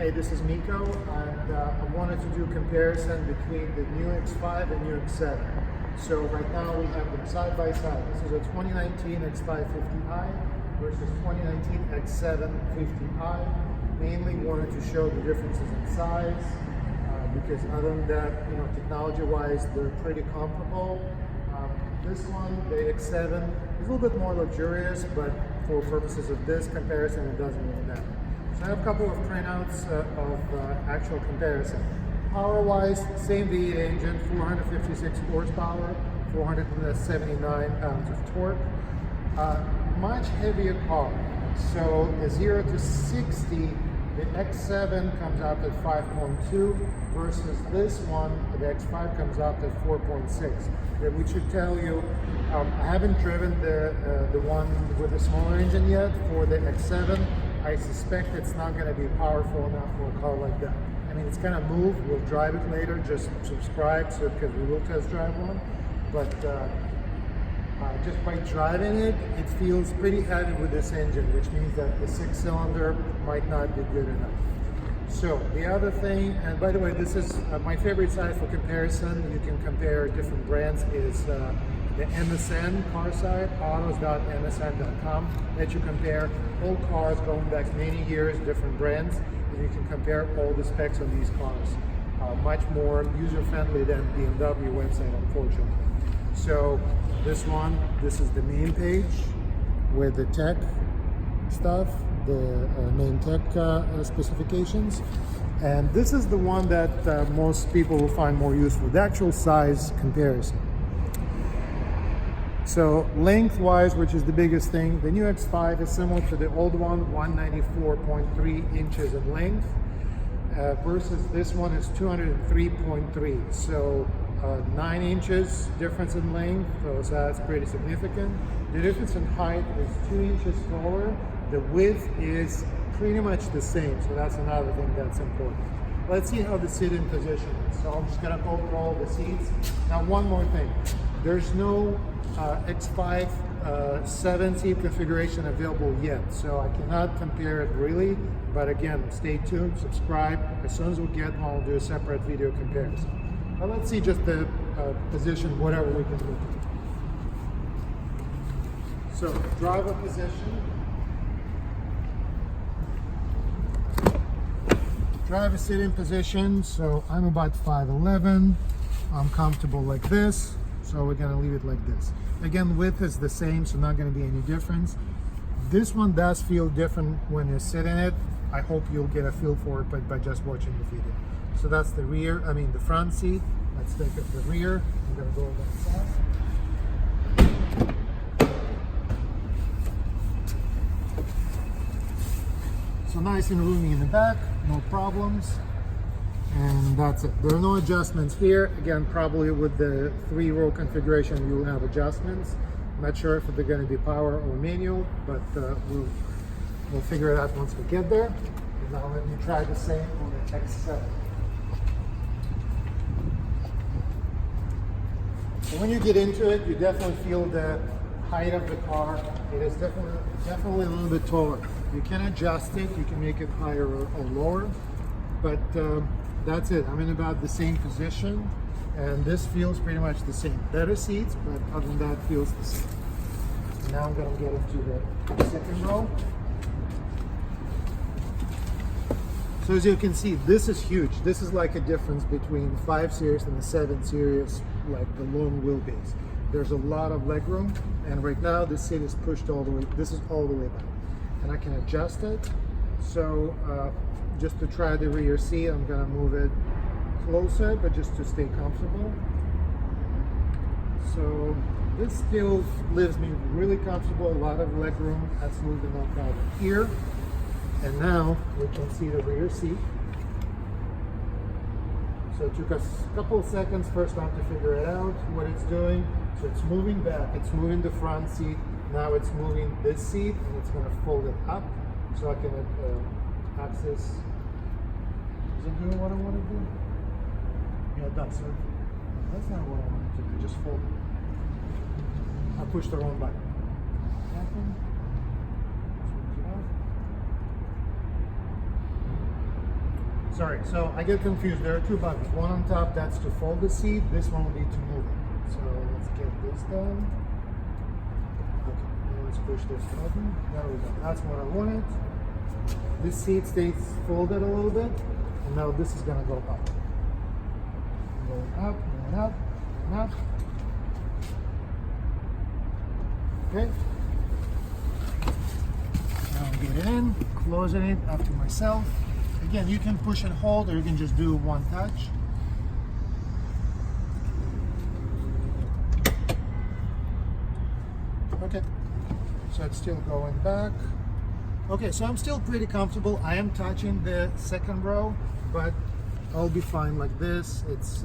Hey, this is Miko, and I wanted to do a comparison between the new X5 and new X7. So right now we have them side by side. This is a 2019 X5 50i versus 2019 X7 50i. Mainly wanted to show the differences in size, because other than that, technology-wise, they're pretty comparable. This one, the X7, is a little bit more luxurious, but for purposes of this comparison, it doesn't really matter. So I have a couple of printouts of actual comparison. Power-wise, same V8 engine, 456 horsepower, 479 pounds of torque. Much heavier car. So the 0 to 60, the X7 comes out at 5.2 versus this one, the X5 comes out at 4.6. Which should tell you, I haven't driven the one with the smaller engine yet. For the X7, I suspect it's not going to be powerful enough for a car like that. I mean, it's going to move. We'll drive it later. Just subscribe, because we will test drive one. But just by driving it, it feels pretty heavy with this engine, which means that the 6-cylinder might not be good enough. So the other thing, and by the way, this is my favorite site for comparison. You can compare different brands. Is the MSN car site, autos.msn.com, that you compare all cars going back many years, different brands, and you can compare all the specs on these cars. Much more user-friendly than BMW website, unfortunately. So this is the main page with the tech stuff, the main tech specifications, and this is the one that most people will find more useful, the actual size comparison. So length-wise, which is the biggest thing, the new X5 is similar to the old one, 194.3 inches in length, versus this one is 203.3. So 9 inches difference in length, so that's pretty significant. The difference in height is 2 inches taller. The width is pretty much the same, so that's another thing that's important. Let's see how the sitting position is. So I'm just gonna go through all the seats. Now, one more thing. There's no X5 7-seat configuration available yet, so I cannot compare it really, but again, stay tuned, subscribe. As soon as we get one, we'll do a separate video comparison. But let's see just the position, whatever we can do. So, driver position. Driver sitting position, so I'm about 5'11". I'm comfortable like this, so we're gonna leave it like this. Again, width is the same, so not gonna be any difference. This one does feel different when you sit in it. I hope you'll get a feel for it by just watching the video. So that's the the front seat. Let's take it to the rear. I'm gonna go over the side. So nice and roomy in the back, no problems, and that's it. There are no adjustments here. Again, probably with the 3-row configuration, you will have adjustments. I'm not sure if they're going to be power or manual, but we'll figure it out once we get there. And now let me try the same on the X7. So when you get into it, you definitely feel the height of the car. It is definitely a little bit taller. You can adjust it, you can make it higher or lower, but that's it. I'm in about the same position, and this feels pretty much the same. Better seats, but other than that, feels the same. So now I'm gonna get into the second row. So as you can see, this is huge. This is like a difference between 5 Series and the 7 Series, like the long wheelbase. There's a lot of leg room, and right now this seat is pushed all the way. This is all the way back, and I can adjust it. So just to try the rear seat, I'm gonna move it closer, but just to stay comfortable. So this still leaves me really comfortable. A lot of leg room, absolutely no problem here. And now we can see the rear seat. So it took us a couple of seconds first time to figure it out, what it's doing. So it's moving back, it's moving the front seat. Now it's moving this seat, and it's going to fold it up so I can access. Is it doing what I want to do? Yeah, it does. So that's not what I wanted to do, just fold it. I pushed the wrong button. Sorry, so I get confused. There are two buttons. One on top, that's to fold the seat. This one will need to move it. So let's get this done. Okay, now let's push this button. There we go. That's what I wanted. This seat stays folded a little bit, and now this is gonna go up. Going up, going up, and up. Okay. Now I'm getting in, closing it up to myself. Again, you can push and hold, or you can just do one touch. Okay, so it's still going back. Okay, so I'm still pretty comfortable. I am touching the second row, but I'll be fine like this. It's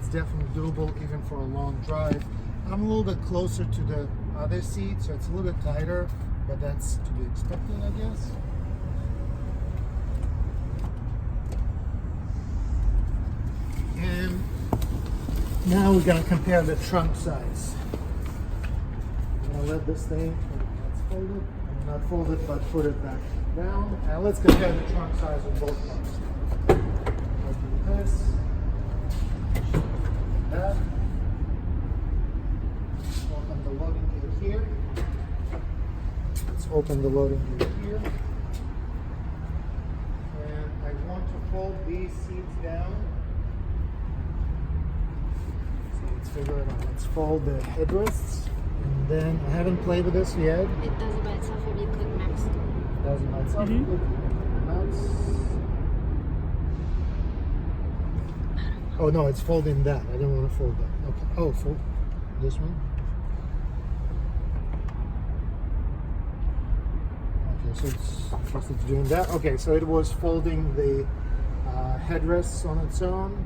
definitely doable even for a long drive. I'm a little bit closer to the other seat, so it's a little bit tighter, but that's to be expected, I guess. And now we're gonna compare the trunk size. I'm gonna let this thing, let's fold it. Not fold it, but put it back down. And let's compare the trunk size of both cars. I'll do this. That. Open the loading gear here. Let's open the loading gear here. And I want to fold these seats down. So let's figure it out. Let's fold the headrests. And then, I haven't played with this yet. It does it by itself if you click max. It does it by itself. Mm-hmm. Max. Oh no, it's folding that. I don't want to fold that. Okay. Oh, fold this one. Okay, so it's doing that. Okay, so it was folding the headrests on its own.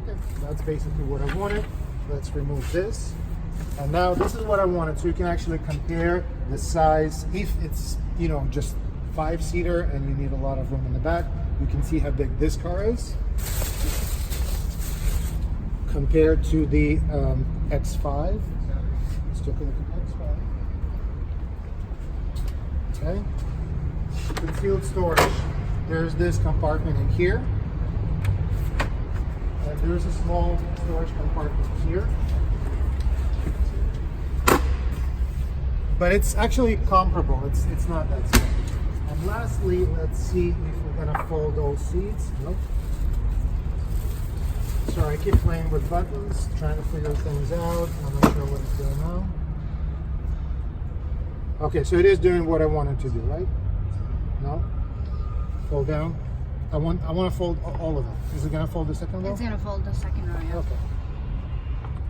Okay, that's basically what I wanted. Let's remove this. And now this is what I wanted, so you can actually compare the size. If it's, you know, just 5-seater and you need a lot of room in the back, you can see how big this car is compared to the X5. Let's take a look at X5. Okay. Concealed storage. There's this compartment in here. And there's a small storage compartment here. But it's actually comparable. It's not that small. And lastly, let's see if we're gonna fold those seats. Nope. Sorry, I keep playing with buttons, trying to figure things out. I'm not sure what it's doing now. Okay, so it is doing what I wanted to do, right? No? Fold down. I want to fold all of them. Is it gonna fold the second row? It's gonna fold the second row, yeah. Okay.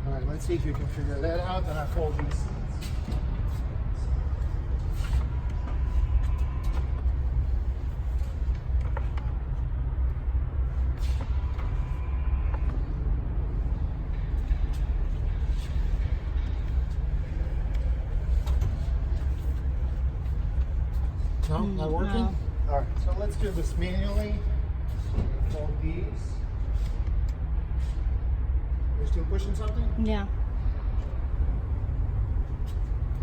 All right, let's see if you can figure that out. Then I fold these seats. No, not working? No. All right, so let's do this manually. Fold these. You're still pushing something? Yeah.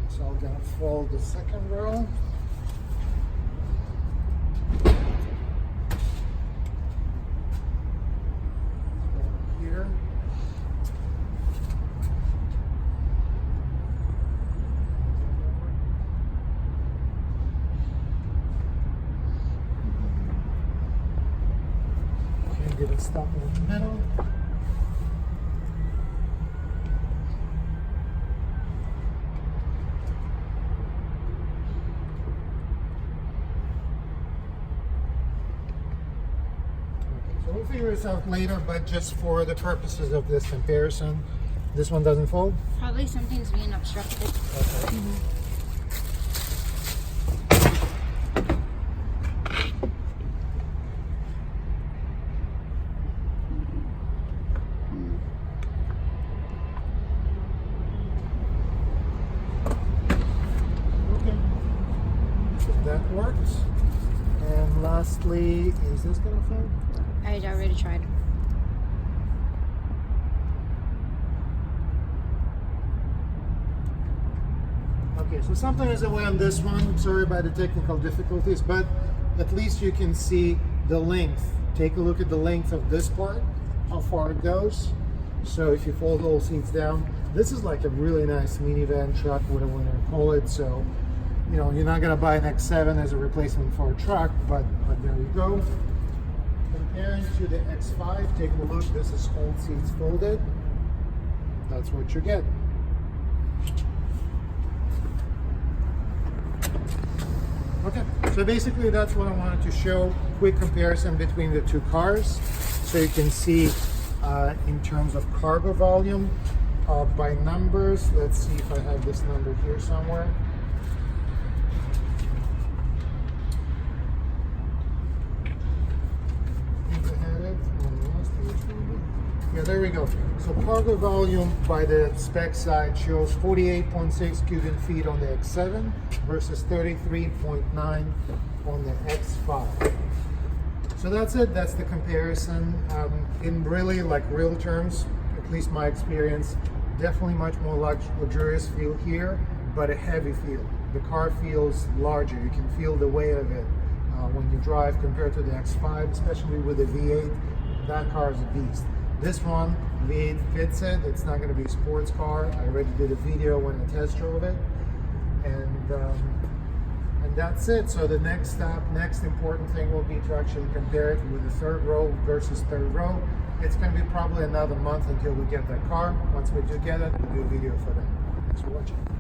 So I'm gonna fold the second row. Here. Give it stop in the middle. So we'll figure this out later, but just for the purposes of this comparison, this one doesn't fold? Probably something's being obstructed. Okay. That worked. And lastly, is this gonna fold? I already tried. Okay, so something is away on this one. Sorry about the technical difficulties, but at least you can see the length Take a look at the length of this part, how far it goes. So if you fold all seats down, this is like a really nice minivan truck, whatever you want to call it. So, you know, you're not gonna buy an X7 as a replacement for a truck, but there you go. Comparing to the X5, take a look. This is all seats folded. That's what you get. Okay, so basically that's what I wanted to show. Quick comparison between the two cars, so you can see in terms of cargo volume by numbers. Let's see if I have this number here somewhere. Yeah, there we go. So cargo volume by the spec side shows 48.6 cubic feet on the X7 versus 33.9 on the X5. So that's it. That's the comparison. In really like real terms, at least my experience, definitely much more luxurious feel here, but a heavy feel. The car feels larger. You can feel the weight of it when you drive compared to the X5, especially with the V8. That car is a beast. This one, V8 fits it. It's not going to be a sports car. I already did a video when I test drove it, and that's it. So the next important thing will be to actually compare it with the third row versus third row. It's going to be probably another month until we get that car. Once we do get it, we'll do a video for that. Thanks for watching.